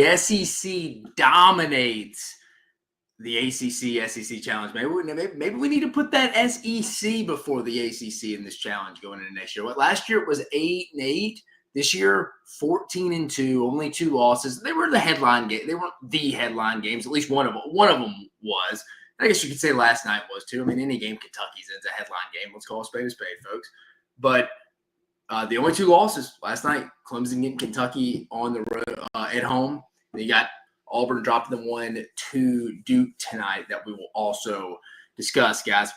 the SEC dominates the ACC SEC challenge. Maybe we need to put that SEC before the ACC in this challenge going into next year. Last year it was 8-8. This year 14-2, only 2 losses. They were the headline game. They weren't the headline games. At least one of them was. I guess you could say last night was too. I mean, any game Kentucky's in is a headline game. Let's call a spade, folks. But the only 2 losses last night: Clemson getting Kentucky on the road at home. And you got Auburn dropping the 1 to Duke tonight that we will also discuss, guys.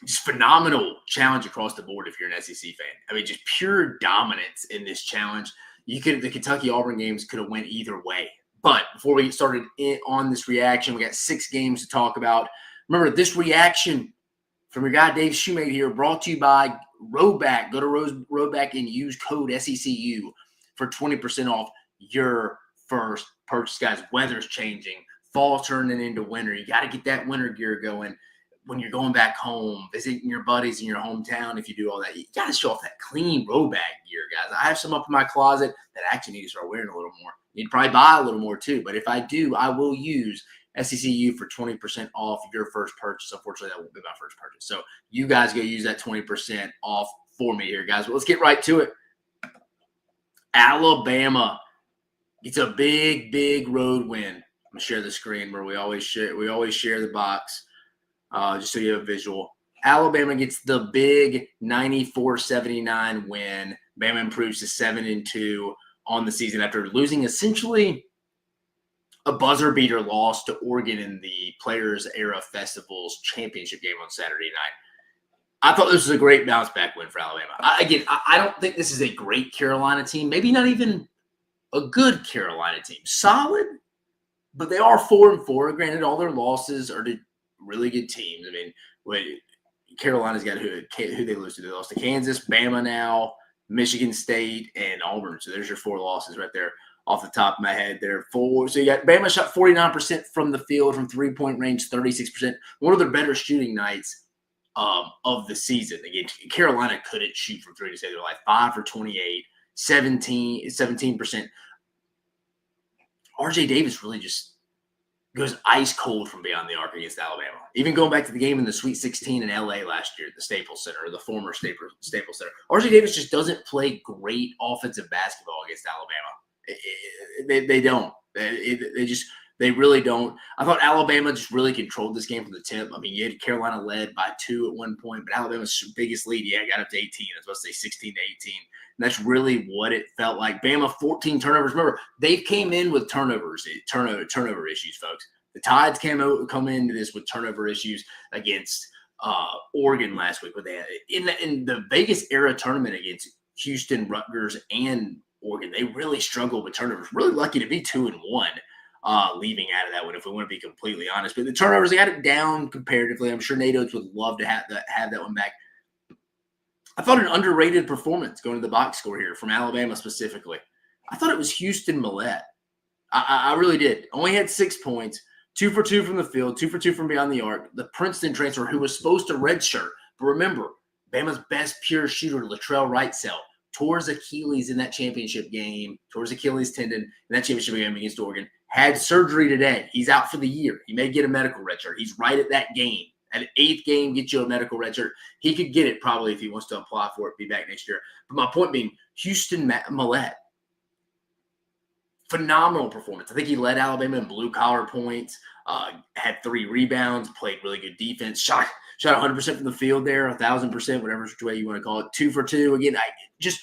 Just phenomenal challenge across the board if you're an SEC fan. I mean, just pure dominance in this challenge. The Kentucky-Auburn games could have went either way. But before we get started on this reaction, we got 6 games to talk about. Remember, this reaction from your guy Dave Shumate here, brought to you by RHOBACK. Go to RHOBACK and use code SECU for 20% off your first purchase, guys. Weather's changing. Fall turning into winter. You got to get that winter gear going when you're going back home, visiting your buddies in your hometown. If you do all that, you got to show off that clean RHOBACK gear, guys. I have some up in my closet that I actually need to start wearing a little more. Need to probably buy a little more too, but if I do, I will use SECU for 20% off your first purchase. Unfortunately, that won't be my first purchase. So you guys go use that 20% off for me here, guys. But let's get right to it. Alabama gets a big road win. I'm gonna share the screen where we always share the box, just so you have a visual. Alabama gets the big 94-79 win. Bama improves to 7-2 on the season after losing essentially a buzzer beater loss to Oregon in the Players Era Festivals championship game on Saturday night. I thought this was a great bounce back win for Alabama. I don't think this is a great Carolina team, maybe not even a good Carolina team. Solid, but they are 4-4. Granted, all their losses are to really good teams. I mean, Carolina's got who they lose to. They lost to Kansas, Bama now, Michigan State, and Auburn. So there's your 4 losses right there off the top of my head. They're 4. So you got Bama shot 49% from the field, from 3-point range, 36%. One of their better shooting nights of the season. Again, Carolina couldn't shoot from 3 to save their life. 5 for 28, 17%. RJ Davis really just goes ice cold from beyond the arc against Alabama. Even going back to the game in the Sweet 16 in LA last year at the Staples Center, or the former Staples Center. RJ Davis just doesn't play great offensive basketball against Alabama. They don't. They really don't. I thought Alabama just really controlled this game from the tip. I mean, you had Carolina led by 2 at one point, but Alabama's biggest lead, got up to 18. I was supposed to say 16-18. And that's really what it felt like. Bama, 14 turnovers. Remember, they came in with turnover issues, folks. The Tides come into this with turnover issues against Oregon last week. But they had, in the Vegas era tournament against Houston, Rutgers, and Oregon, they really struggled with turnovers. Really lucky to be 2-1 leaving out of that one, if we want to be completely honest. But the turnovers, they got it down comparatively. I'm sure Nate Oates would love to have that one back. I thought an underrated performance going to the box score here from Alabama specifically. I thought it was Houston Millette. I really did. Only had 6 points, 2 for 2 from the field, 2 for 2 from beyond the arc. The Princeton transfer who was supposed to redshirt. But remember, Bama's best pure shooter, Latrell Wrightsell, tore his Achilles in that championship game, tore his Achilles tendon in that championship game against Oregon, had surgery today. He's out for the year. He may get a medical redshirt. He's right at that game. At 8th game, get you a medical redshirt. He could get it probably if he wants to apply for it, be back next year. But my point being, Houston Millette, phenomenal performance. I think he led Alabama in blue-collar points, had 3 rebounds, played really good defense, shot 100% from the field there, 1,000%, whatever way you want to call it, 2 for 2. Again, I just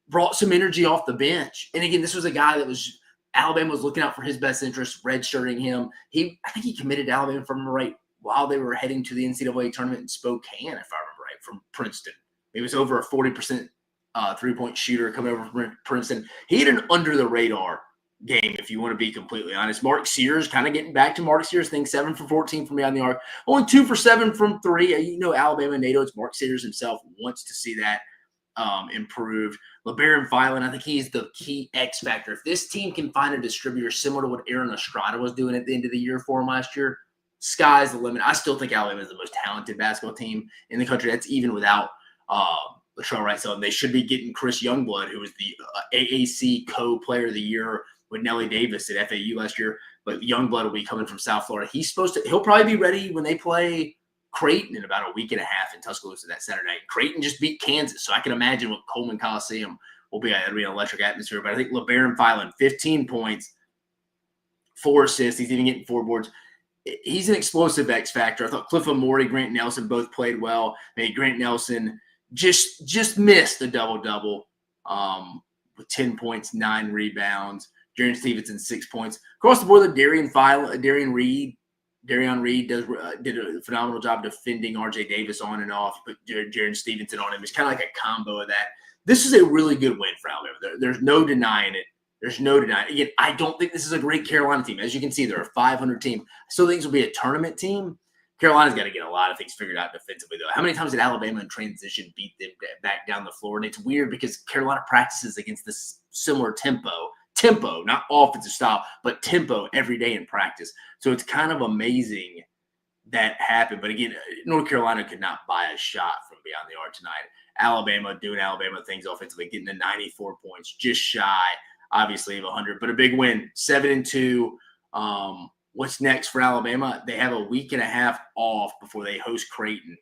brought some energy off the bench. And again, this was a guy that was Alabama was looking out for his best interest, redshirting him. I think he committed to Alabama, if I remember right, while they were heading to the NCAA tournament in Spokane, if I remember right, from Princeton. He was over a 40% 3-point shooter coming over from Princeton. He had an under-the-radar game, if you want to be completely honest. Mark Sears, kind of getting back to Mark Sears' thing, 7 for 14 from beyond the arc. Only 2 for 7 from 3. You know, Alabama, NATO, it's Mark Sears himself wants to see that improved. LeBaron Filan, I think he's the key X factor. If this team can find a distributor similar to what Aaron Estrada was doing at the end of the year for him last year, sky's the limit. I still think Alabama is the most talented basketball team in the country. That's even without Latrell Wrightsell. And they should be getting Chris Youngblood, who was the AAC co-player of the year with Nelly Davis at FAU last year. But Youngblood will be coming from South Florida. He'll probably be ready when they play Creighton in about a week and a half in Tuscaloosa that Saturday. Creighton just beat Kansas, so I can imagine what Coleman Coliseum will be. It'll be an electric atmosphere. But I think LeBaron Filan, 15 points, 4 assists. He's even getting 4 boards. He's an explosive X factor. I thought Cliff Amore, Grant Nelson both played well. Maybe Grant Nelson just missed the double-double with 10 points, 9 rebounds. Jaren Stevenson, 6 points. Across the board, Darian Reed did a phenomenal job defending RJ Davis on and off. Put Jaren Stevenson on him. It's kind of like a combo of that. This is a really good win for Alabama. There's no denying it. There's no denying it. Again, I don't think this is a great Carolina team. As you can see, they're a 500 team. I still think this will be a tournament team. Carolina's got to get a lot of things figured out defensively, though. How many times did Alabama in transition beat them back down the floor? And it's weird because Carolina practices against this similar tempo, not offensive style, but tempo every day in practice. So it's kind of amazing that happened. But again, North Carolina could not buy a shot from beyond the arc tonight. Alabama doing Alabama things offensively, getting to 94 points, just shy, obviously, of 100. But a big win, 7-2. What's next for Alabama? They have a week and a half off before they host Creighton.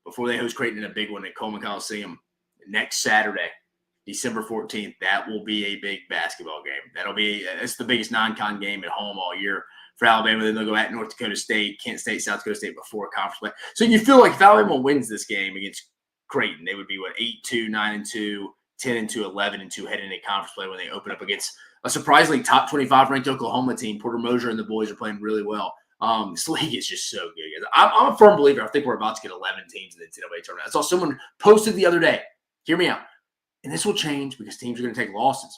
In a big one at Coleman Coliseum next Saturday, December 14th. That will be a big basketball game. It's the biggest non-con game at home all year for Alabama. Then they'll go at North Dakota State, Kent State, South Dakota State before conference play. So you feel like if Alabama wins this game against Creighton, they would be 8-2, 9-2, 10-2, 11-2 heading into conference play when they open up against a surprisingly top 25 ranked Oklahoma team. Porter Moser and the boys are playing really well. This league is just so good. I'm a firm believer. I think we're about to get 11 teams in the NCAA tournament. I saw someone posted the other day. Hear me out. And this will change because teams are going to take losses.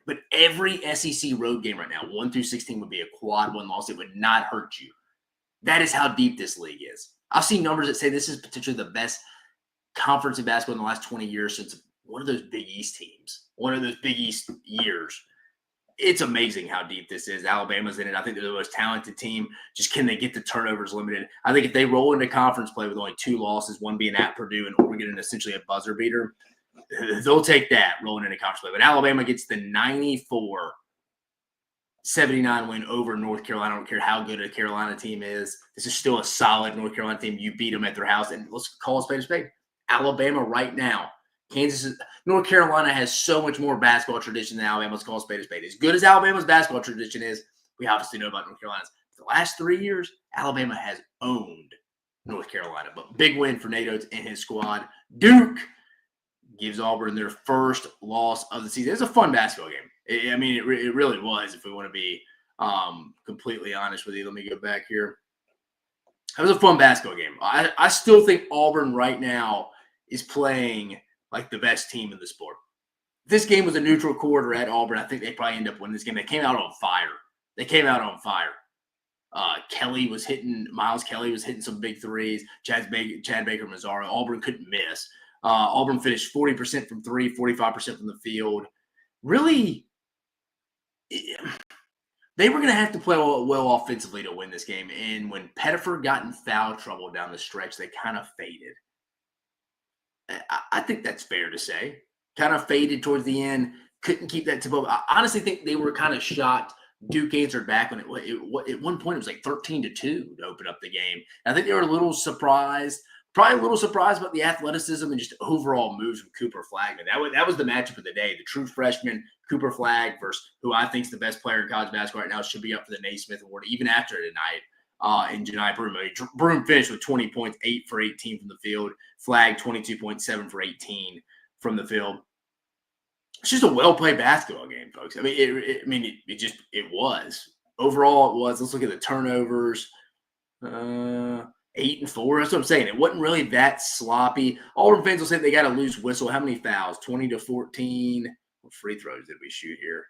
But every SEC road game right now, 1 through 16, would be a quad 1 loss. It would not hurt you. That is how deep this league is. I've seen numbers that say this is potentially the best conference in basketball in the last 20 years since one of those Big East teams, one of those Big East years. It's amazing how deep this is. Alabama's in it. I think they're the most talented team. Just can they get the turnovers limited? I think if they roll into conference play with only 2 losses, one being at Purdue and Oregon and essentially a buzzer beater, they'll take that rolling into conference play. But Alabama gets the 94-79 win over North Carolina. I don't care how good a Carolina team is. This is still a solid North Carolina team. You beat them at their house. And let's call a spade a spade. Alabama right now. North Carolina has so much more basketball tradition than Alabama. Let's call a spade a spade. As good as Alabama's basketball tradition is, we obviously know about North Carolina's. The last 3 years, Alabama has owned North Carolina. But big win for Nate Oates and his squad. Duke gives Auburn their first loss of the season. It's a fun basketball game. It really was, if we want to be completely honest with you. Let me go back here. It was a fun basketball game. I still think Auburn right now is playing like the best team in the sport. If this game was a neutral quarter at Auburn, I think they probably end up winning this game. They came out on fire. Miles Kelly was hitting some big threes. Chad Baker Mazzaro. Auburn couldn't miss. Auburn finished 40% from 3, 45% from the field. Really, they were going to have to play well offensively to win this game. And when Pettiford got in foul trouble down the stretch, they kind of faded. I think that's fair to say. Kind of faded towards the end. Couldn't keep that tempo. I honestly think they were kind of shocked. Duke answered back when at one point it was like 13-2 to open up the game. I think they were a little surprised. Probably a little surprised about the athleticism and just overall moves from Cooper Flagman. That was the matchup of the day. The true freshman, Cooper Flagg, versus who I think is the best player in college basketball right now, should be up for the Naismith Award even after tonight. And Janai Broome. Broome finished with 20 points, 8 for 18 from the field. Flagg, 22.7 for 18 from the field. It's just a well-played basketball game, folks. It was. Overall, it was. Let's look at the turnovers. 8 and 4. That's what I'm saying. It wasn't really that sloppy. Auburn fans will say they got a loose whistle. How many fouls? 20-14. What free throws did we shoot here?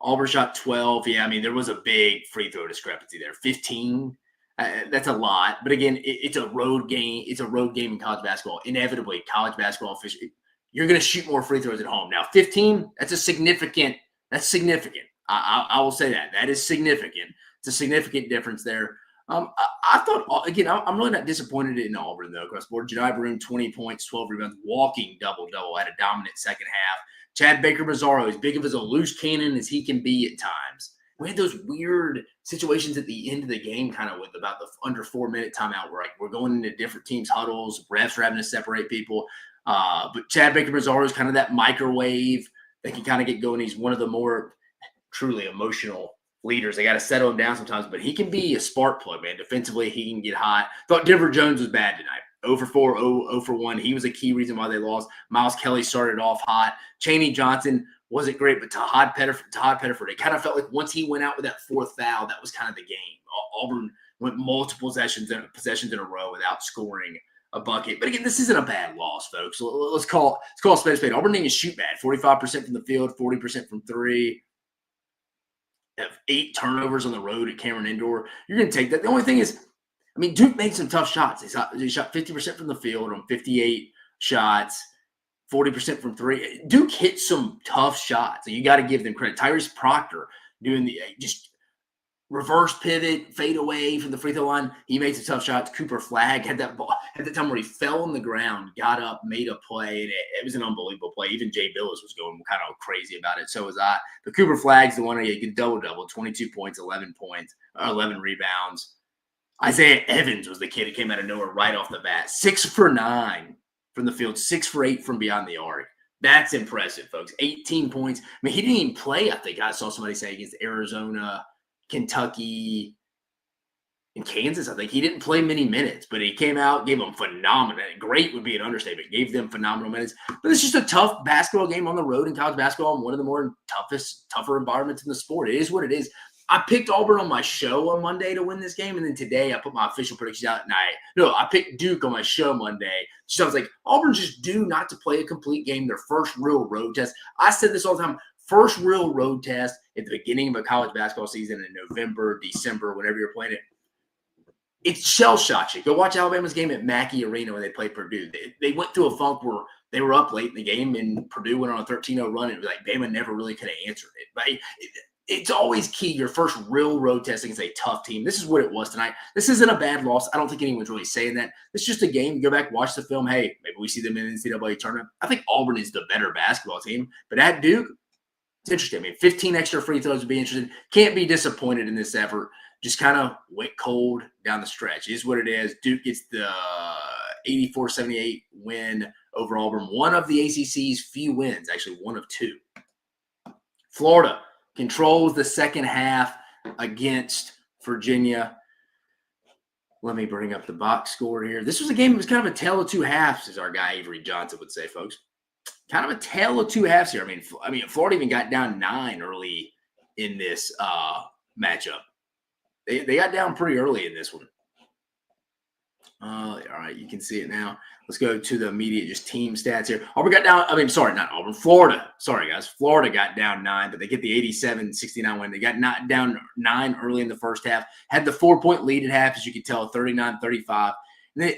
Auburn shot 12. Yeah, there was a big free throw discrepancy there. 15. That's a lot. But again, it's a road game. It's a road game in college basketball. Inevitably, college basketball officials, you're going to shoot more free throws at home. Now, 15, that's significant. I will say that. That is significant. It's a significant difference there. I thought, again, I'm really not disappointed in Auburn, though, across the board. Janai Broome, 20 points, 12 rebounds, walking double-double, had a dominant second half. Chad Baker-Mazzaro, as big of as a loose cannon as he can be at times. We had those weird situations at the end of the game, kind of with about the under 4-minute timeout, where like we're going into different teams' huddles, refs are having to separate people. But Chad Baker-Mazzaro is kind of that microwave that can kind of get going. He's one of the more truly emotional leaders. They got to settle him down sometimes, but he can be a spark plug, man. Defensively, he can get hot. Thought Denver Jones was bad tonight. 0 for 4, 0 for 1. He was a key reason why they lost. Miles Kelly started off hot. Chaney Johnson wasn't great, but Todd Pettiford, it kind of felt like once he went out with that fourth foul, that was kind of the game. Auburn went multiple possessions in a row without scoring a bucket. But again, this isn't a bad loss, folks. So let's call a spade a spade. Auburn didn't shoot bad. 45% from the field, 40% from three. Have 8 turnovers on the road at Cameron Indoor. You're going to take that. The only thing is, I mean, Duke made some tough shots. He shot 50% from the field on 58 shots, 40% from three. Duke hit some tough shots, and you got to give them credit. Tyrese Proctor doing the just reverse pivot, fade away from the free throw line. He made some tough shots. Cooper Flagg had that ball at the time where he fell on the ground, got up, made a play. And it was an unbelievable play. Even Jay Billis was going kind of crazy about it. So was I. But Cooper Flagg's the one who get double-double, 22 points, 11 rebounds. Isaiah Evans was the kid who came out of nowhere right off the bat. 6 for 9 from the field, 6 for 8 from beyond the arc. That's impressive, folks. 18 points. I mean, he didn't even play, I think I saw somebody say, against Arizona, Kentucky, and Kansas. I think he didn't play many minutes, but he came out, gave them phenomenal. Great would be an understatement. Gave them phenomenal minutes. But it's just a tough basketball game on the road in college basketball, and one of the more tougher environments in the sport. It is what it is. I picked Auburn on my show on Monday to win this game, and then today I put my official predictions out, and I picked Duke on my show Monday. So I was like, Auburn's just due not to play a complete game, their first real road test. I said this all the time, first real road test at the beginning of a college basketball season in November, December, whenever you're playing it. It's shell-shocked you. Go watch Alabama's game at Mackey Arena when they played Purdue. They went through a funk where they were up late in the game, and Purdue went on a 13-0 run, and it was like Bama never really could have answered it. But it's always key, your first real road test against a tough team. This is what it was tonight. This isn't a bad loss. I don't think anyone's really saying that. It's just a game. You go back, watch the film. Hey, maybe we see them in the NCAA tournament. I think Auburn is the better basketball team. But at Duke, it's interesting. I mean, 15 extra free throws would be interesting. Can't be disappointed in this effort. Just kind of went cold down the stretch. It is what it is. Duke gets the 84-78 win over Auburn. One of the ACC's few wins, actually one of 2. Florida controls the second half against Virginia. Let me bring up the box score here. This was a game that was kind of a tale of two halves, as our guy Avery Johnson would say, folks. Kind of a tale of two halves here. I mean, Florida even got down 9 early in this matchup. They got down pretty early in this one. All right, you can see it now. Let's go to the immediate just team stats here. Auburn got down. Not Auburn. Florida. Sorry, guys. Florida got down 9, but they get the 87-69 win. They got down 9 early in the first half. Had the 4-point lead at half, as you can tell, 39-35. And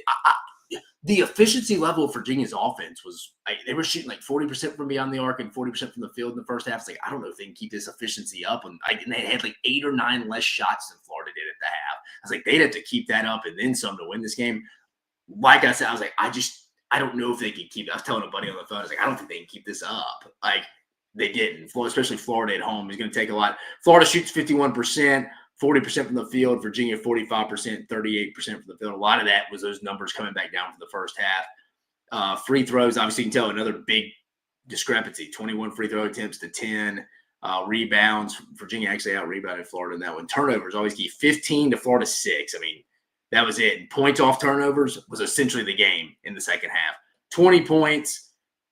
the efficiency level of Virginia's offense was they were shooting like 40% from beyond the arc and 40% from the field in the first half. It's like, I don't know if they can keep this efficiency up. And they had like 8 or 9 less shots than Florida did at the half. I was like, they'd have to keep that up and then some to win this game. Like I said, I was like, I don't know if they can keep. I was telling a buddy on the phone, I was like, I don't think they can keep this up. Like they didn't. Especially Florida at home is going to take a lot. Florida shoots 51%, 40% from the field. Virginia 45%, 38% from the field. A lot of that was those numbers coming back down for the first half. Free throws, obviously, you can tell another big discrepancy. 21 free throw attempts to 10. Rebounds. Virginia actually out-rebounded Florida in that one. Turnovers always key. 15 to Florida 6. I mean, that was it. Points off turnovers was essentially the game in the second half. 20 points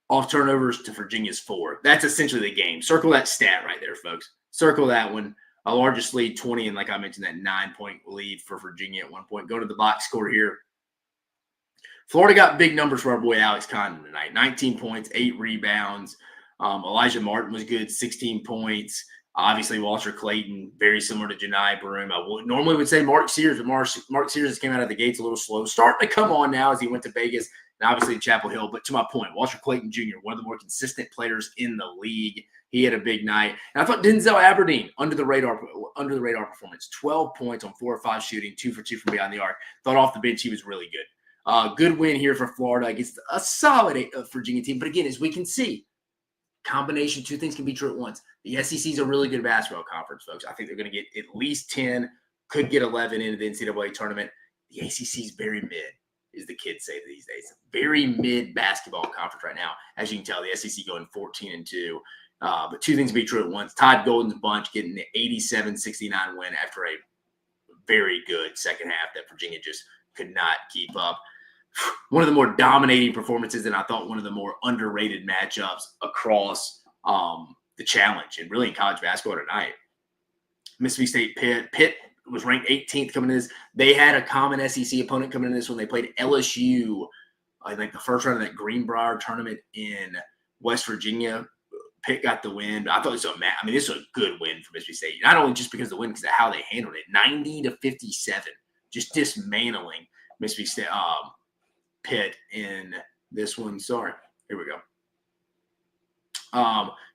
off turnovers to Virginia's 4. That's essentially the game. Circle that stat right there, folks. Circle that one. A largest lead, 20, and like I mentioned, that 9-point lead for Virginia at one point. Go to the box score here. Florida got big numbers for our boy Alex Condon tonight. 19 points, 8 rebounds. Elijah Martin was good, 16 points. Obviously, Walter Clayton, very similar to Janai Broome. I normally would say Mark Sears, but Mark Sears came out of the gates a little slow. Starting to come on now as he went to Vegas and obviously Chapel Hill. But to my point, Walter Clayton Jr., one of the more consistent players in the league. He had a big night. And I thought Denzel Aberdeen, under the radar performance, 12 points on 4 or 5 shooting, 2 for 2 from beyond the arc. Thought off the bench he was really good. Good win here for Florida against a solid Virginia team. But again, as we can see, combination, two things can be true at once. The SEC is a really good basketball conference, folks. I think they're going to get at least 10, could get 11 into the NCAA tournament. The ACC is very mid, as the kids say these days. Very mid basketball conference right now. As you can tell, the SEC going 14-2. But two things be true at once. Todd Golden's bunch getting the 87-69 win after a very good second half that Virginia just could not keep up. One of the more dominating performances, and I thought one of the more underrated matchups across the challenge and really in college basketball tonight. Mississippi State Pitt. Pitt was ranked 18th coming into this. They had a common SEC opponent coming into this when they played LSU, I think the first round of that Greenbrier tournament in West Virginia. Pitt got the win. I thought this was this was a good win for Mississippi State. Not only just because of the win, because of how they handled it. 90-57, just dismantling Mississippi State. Pitt in this one. Sorry. Here we go.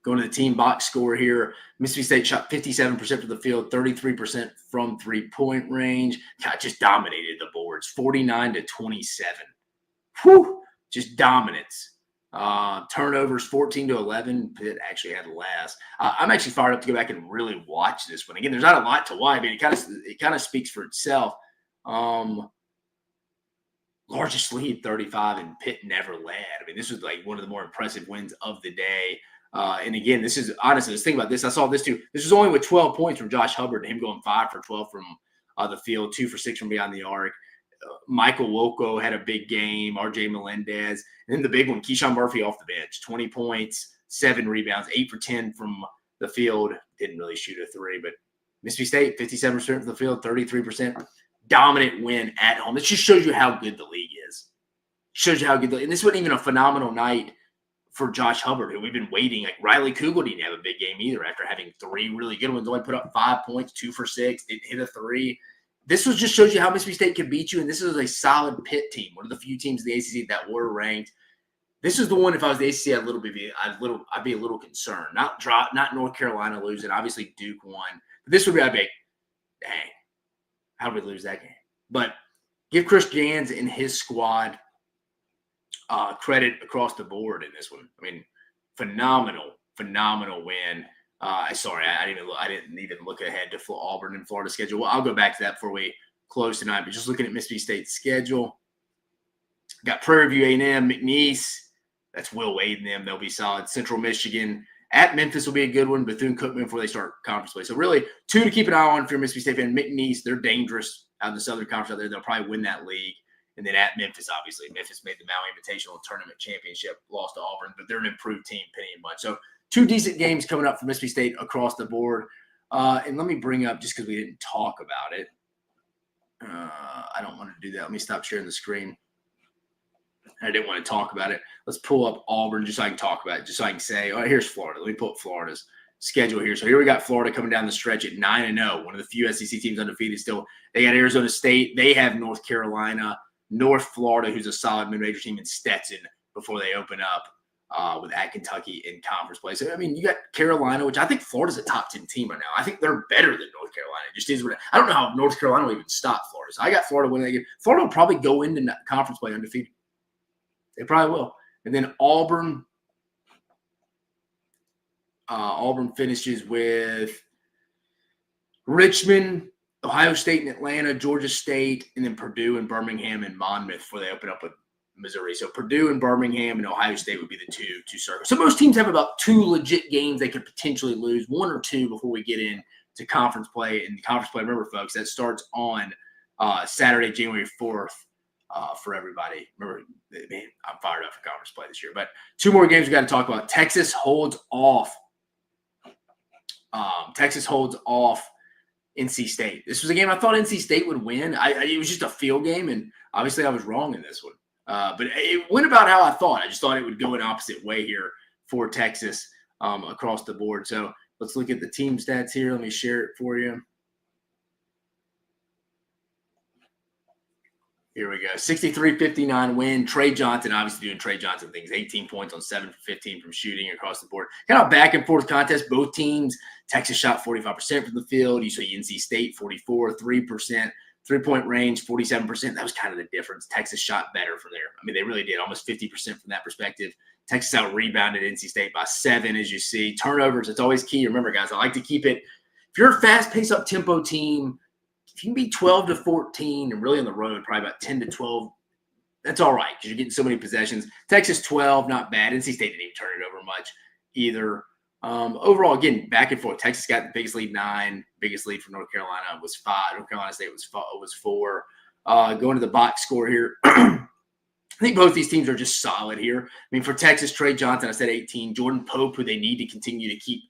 Going to the team box score here. Mississippi State shot 57% from the field, 33% from three-point range. God, just dominated the boards, 49-27. Whew, just dominance. Turnovers, 14-11. Pitt actually had last. I'm actually fired up to go back and really watch this one. Again, there's not a lot to watch, but it kind of speaks for itself. Largest lead, 35, and Pitt never led. I mean, this was like one of the more impressive wins of the day. And again, this is honestly, let's think about this. I saw this too. This was only with 12 points from Josh Hubbard, and him going 5 for 12 from the field, 2 for 6 from beyond the arc. Michael Woko had a big game, RJ Melendez. And then the big one, Keyshawn Murphy off the bench, 20 points, 7 rebounds, 8 for 10 from the field. Didn't really shoot a three, but Mississippi State, 57% from the field, 33%. Dominant win at home. This just shows you how good the league is. Shows you how good and this wasn't even a phenomenal night for Josh Hubbard, who we've been waiting. Like Riley Kugel didn't have a big game either after having 3 really good ones. Only put up 5 points, 2 for 6, didn't hit a 3. This was just shows you how Mississippi State can beat you, and this is a solid Pitt team, one of the few teams in the ACC that were ranked. This is the one. If I was the ACC, I'd be a little concerned. Not North Carolina losing. Obviously, Duke won. But this would be, I'd be, dang, how did we lose that game? But give Chris Jans and his squad credit across the board in this one. I mean, phenomenal win. Sorry, I didn't even look ahead to Auburn and Florida schedule. Well, I'll go back to that before we close tonight. But just looking at Mississippi State's schedule, got Prairie View A&M, McNeese. That's Will Wade and them. They'll be solid. Central Michigan at Memphis will be a good one. Bethune-Cookman before they start conference play. So really, 2 to keep an eye on if you're a Mississippi State fan. McNeese, they're dangerous out in the Southern Conference out there. They'll probably win that league. And then at Memphis, obviously, Memphis made the Maui Invitational Tournament Championship, lost to Auburn, but they're an improved team, penny and much. So 2 decent games coming up for Mississippi State across the board. And let me bring up, just because we didn't talk about it, I don't want to do that. Let me stop sharing the screen. I didn't want to talk about it. Let's pull up Auburn just so I can talk about it, just so I can say, all right, here's Florida. Let me pull up Florida's schedule here. So here we got Florida coming down the stretch at 9-0, one of the few SEC teams undefeated still. They got Arizona State. They have North Carolina, North Florida, who's a solid mid-major team, and Stetson before they open up with at Kentucky in conference play. So, I mean, you got Carolina, which I think Florida's a top 10 team right now. I think they're better than North Carolina. It just is what I don't know how North Carolina will even stop Florida. So I got Florida winning that game. Florida will probably go into conference play undefeated. They probably will. And then Auburn finishes with Richmond, Ohio State and Atlanta, Georgia State, and then Purdue and Birmingham and Monmouth before they open up with Missouri. So Purdue and Birmingham and Ohio State would be the two circles. So most teams have about 2 legit games they could potentially lose, 1 or 2 before we get into conference play. And conference play, remember, folks, that starts on Saturday, January 4th. For everybody. Remember, man, I'm fired up for conference play this year. But 2 more games we got to talk about. Texas holds off NC State. This was a game I thought NC State would win. It was just a field game, and obviously I was wrong in this one. But it went about how I thought. I just thought it would go an opposite way here for Texas across the board. So let's look at the team stats here. Let me share it for you. Here we go. 63-59 win. Trey Johnson, obviously doing Trey Johnson things. 18 points on 7 for 15 from shooting across the board. Kind of back and forth contest. Both teams. Texas shot 45% from the field. You saw NC State 44, 3%. 3-point range, 47%. That was kind of the difference. Texas shot better from there. I mean, they really did. Almost 50% from that perspective. Texas out-rebounded NC State by 7, as you see. Turnovers, it's always key. Remember, guys, I like to keep it. If you're a fast-paced, up-tempo team, if you can be 12-14 and really on the road, probably about 10-12, that's all right because you're getting so many possessions. Texas 12, not bad. NC State didn't even turn it over much either. Overall, again, back and forth. Texas got the biggest lead 9. Biggest lead from North Carolina was 5. North Carolina State was 4. Going to the box score here. I think both these teams are just solid here. I mean, for Texas, Trey Johnson, I said 18. Jordan Pope, who they need to continue to keep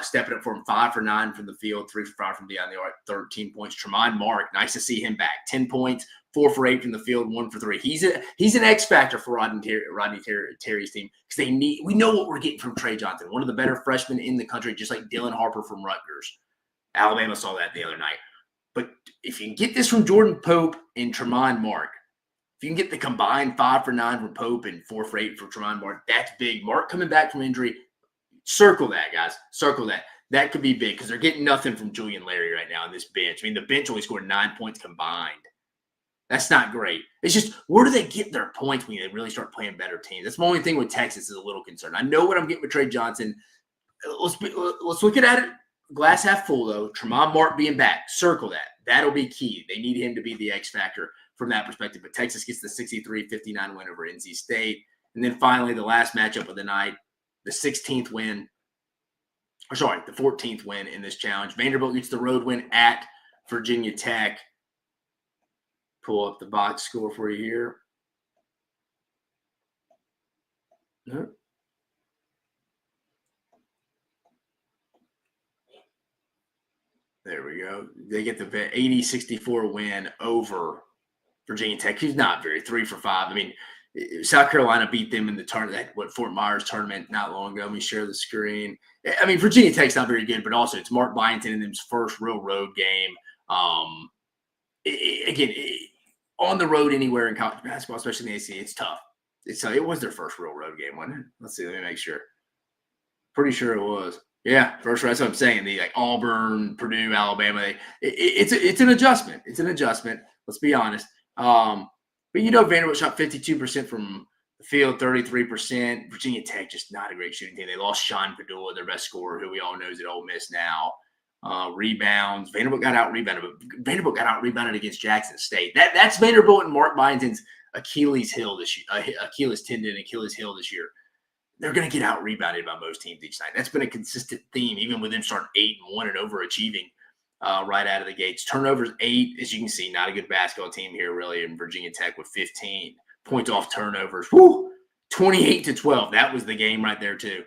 stepping up for him, 5 for 9 from the field, 3 for 5 from beyond the arc, 13 points. Tremont Mark, nice to see him back. 10 points, 4 for 8 from the field, 1 for 3. He's an X factor for Rodney Terry's team because we know what we're getting from Trey Johnson, one of the better freshmen in the country, just like Dylan Harper from Rutgers. Alabama saw that the other night. But if you can get this from Jordan Pope and Tremont Mark, if you can get the combined 5 for 9 from Pope and 4 for 8 from Tremont Mark, that's big. Mark coming back from injury. Circle that, guys. Circle that. That could be big because they're getting nothing from Julian Larry right now on this bench. I mean, the bench only scored 9 points combined. That's not great. It's just, where do they get their points when they really start playing better teams? That's my only thing with Texas is a little concerned. I know what I'm getting with Trey Johnson. Let's look at it. Glass half full, though. Tremont Mark being back. Circle that. That'll be key. They need him to be the X factor from that perspective. But Texas gets the 63-59 win over NC State. And then finally, the last matchup of the night, the 16th win. Or sorry, the 14th win in this challenge. Vanderbilt gets the road win at Virginia Tech. Pull up the box score for you here. No. There we go. They get the 80-64 win over Virginia Tech, who's not very 3 for 5. I mean, South Carolina beat them in the tournament, Fort Myers tournament not long ago. Let me share the screen. I mean, Virginia Tech's not very good, but also it's Mark Byington in them's first real road game. Again, on the road anywhere in college basketball, especially in the ACC, it's tough. It was their first real road game, wasn't it? Let's see. Let me make sure. Pretty sure it was. Yeah, first. That's what I'm saying. The Auburn, Purdue, Alabama. It's an adjustment. It's an adjustment. Let's be honest. But Vanderbilt shot 52% from the field, 33%. Virginia Tech just not a great shooting team. They lost Sean Padula, their best scorer, who we all know is at Ole Miss now. Rebounds. Vanderbilt got out rebounded, but Vanderbilt got out rebounded against Jackson State. That's Vanderbilt and Mark Byington's Achilles heel this year. Achilles tendon, Achilles heel this year. They're going to get out rebounded by most teams each night. That's been a consistent theme, even with them starting 8-1 and overachieving right out of the gates. Turnovers 8, as you can see, not a good basketball team here really. In Virginia Tech with 15 points off turnovers. 28-12. That was the game right there too.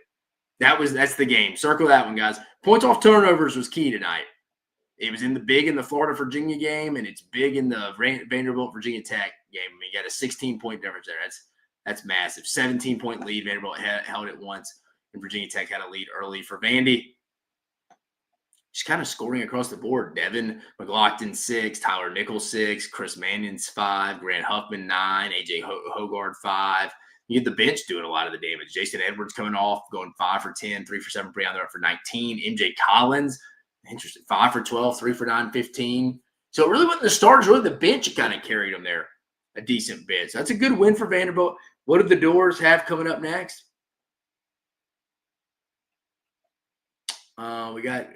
That's the game. Circle that one, guys. Points off turnovers was key tonight. It was big in the Florida Virginia game, and it's big in the Vanderbilt Virginia Tech game. I mean, you got a 16-point difference there. That's massive. 17-point lead. Vanderbilt held it once, and Virginia Tech had a lead early for Vandy. Just kind of scoring across the board. Devin McLaughlin 6, Tyler Nichols 6, Chris Mannion's 5, Grant Huffman 9, AJ Hogard 5. You get the bench doing a lot of the damage. Jason Edwards coming off, going 5 for 10, 3 for 7, Breon there for 19. MJ Collins, interesting, 5 for 12, 3 for 9, 15. So it really wasn't the starters, really the bench kind of carried them there a decent bit. So that's a good win for Vanderbilt. What do the Doors have coming up next? We got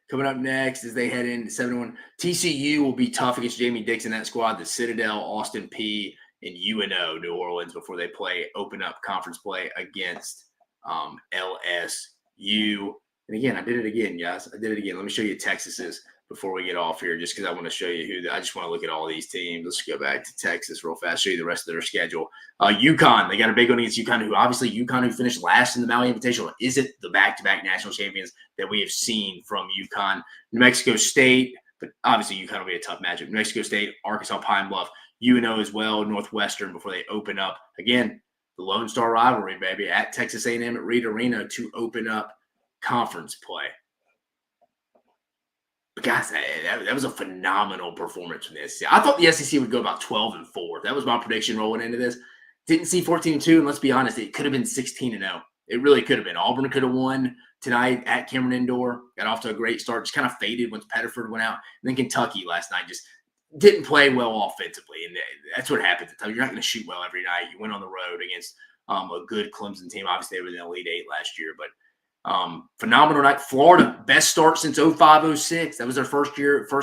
coming up next as they head in 7-1. TCU will be tough against Jamie Dixon, that squad. The Citadel, Austin Peay, and UNO, New Orleans, before they open up conference play against LSU. And again, I did it again, guys. I did it again. Let me show you Texas's before we get off here, just because I want to show you I just want to look at all these teams. Let's go back to Texas real fast, show you the rest of their schedule. UConn, they got a big one against UConn, who finished last in the Maui Invitational, isn't the back-to-back national champions that we have seen from UConn. New Mexico State, but obviously UConn will be a tough matchup. New Mexico State, Arkansas Pine Bluff, UNO as well, Northwestern before they open up. Again, the Lone Star rivalry, baby, at Texas A&M at Reed Arena to open up conference play. But guys, that was a phenomenal performance from the SEC. I thought the SEC would go about 12-4. That was my prediction rolling into this. Didn't see 14-2, and let's be honest, it could have been 16-0. It really could have been. Auburn could have won tonight at Cameron Indoor. Got off to a great start. Just kind of faded once Pettiford went out. And then Kentucky last night just didn't play well offensively, and that's what happens. You're not going to shoot well every night. You went on the road against a good Clemson team. Obviously, they were in the Elite Eight last year, but phenomenal night. Florida, best start since 05-06. That was their first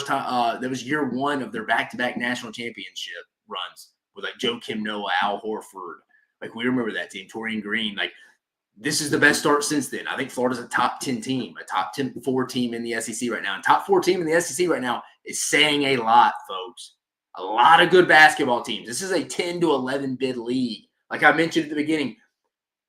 time. That was year one of their back-to-back national championship runs with like Joe Kim Noah, Al Horford. Like, we remember that team, Torian Green. Like, this is the best start since then. I think Florida's a top 10 team, a top 4 team in the SEC right now. And top 4 team in the SEC right now is saying a lot, folks. A lot of good basketball teams. This is a 10 to 11 bid league. Like I mentioned at the beginning,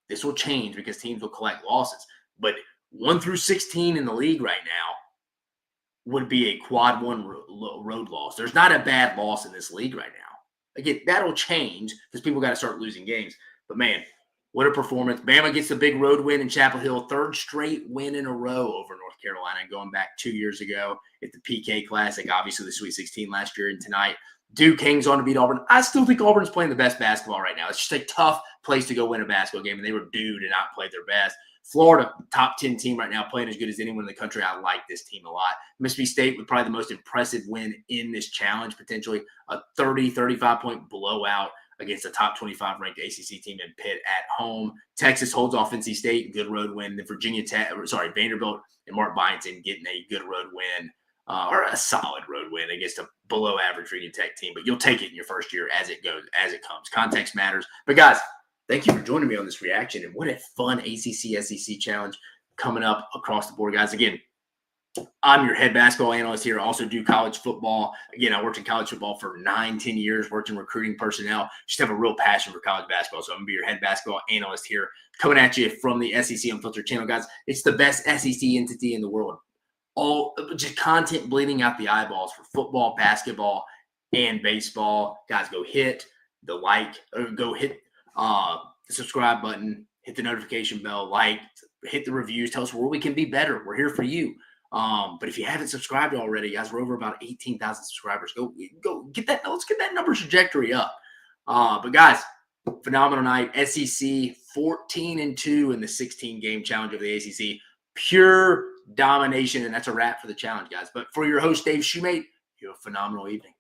this will change because teams will collect losses. But 1 through 16 in the league right now would be a quad 1 road loss. There's not a bad loss in this league right now. Again, that'll change because people got to start losing games. But, man, what a performance. Bama gets the big road win in Chapel Hill. 3rd straight win in a row over North Carolina, going back 2 years ago at the PK Classic. Obviously, the Sweet 16 last year, and tonight Duke hangs on to beat Auburn. I still think Auburn's playing the best basketball right now. It's just a tough place to go win a basketball game, and they were due to not play their best. Florida, top 10 team right now, playing as good as anyone in the country. I like this team a lot. Mississippi State with probably the most impressive win in this challenge, potentially a 30, 35-point blowout against a top 25 ranked ACC team in Pitt at home. Texas holds off NC State, good road win. The Vanderbilt and Mark Byington getting a good road win, or a solid road win against a below average Virginia Tech team. But you'll take it in your first year as it goes, as it comes. Context matters. But guys, thank you for joining me on this reaction. And what a fun ACC SEC challenge coming up across the board, guys. Again, I'm your head basketball analyst here. I also do college football. Again, I worked in college football for 9-10 years, worked in recruiting personnel. Just have a real passion for college basketball. So I'm going to be your head basketball analyst here, coming at you from the SEC Unfiltered channel, guys. It's the best SEC entity in the world. All just content bleeding out the eyeballs for football, basketball, and baseball. Guys, go hit the like, or go hit the subscribe button, hit the notification bell, hit the reviews, tell us where we can be better. We're here for you. But if you haven't subscribed already, guys, we're over about 18,000 subscribers. Go get that. Let's get that number trajectory up. But guys, phenomenal night. SEC 14-2 in the 16-game challenge of the ACC. Pure domination, and that's a wrap for the challenge, guys. But for your host, Dave Shumate, you have a phenomenal evening.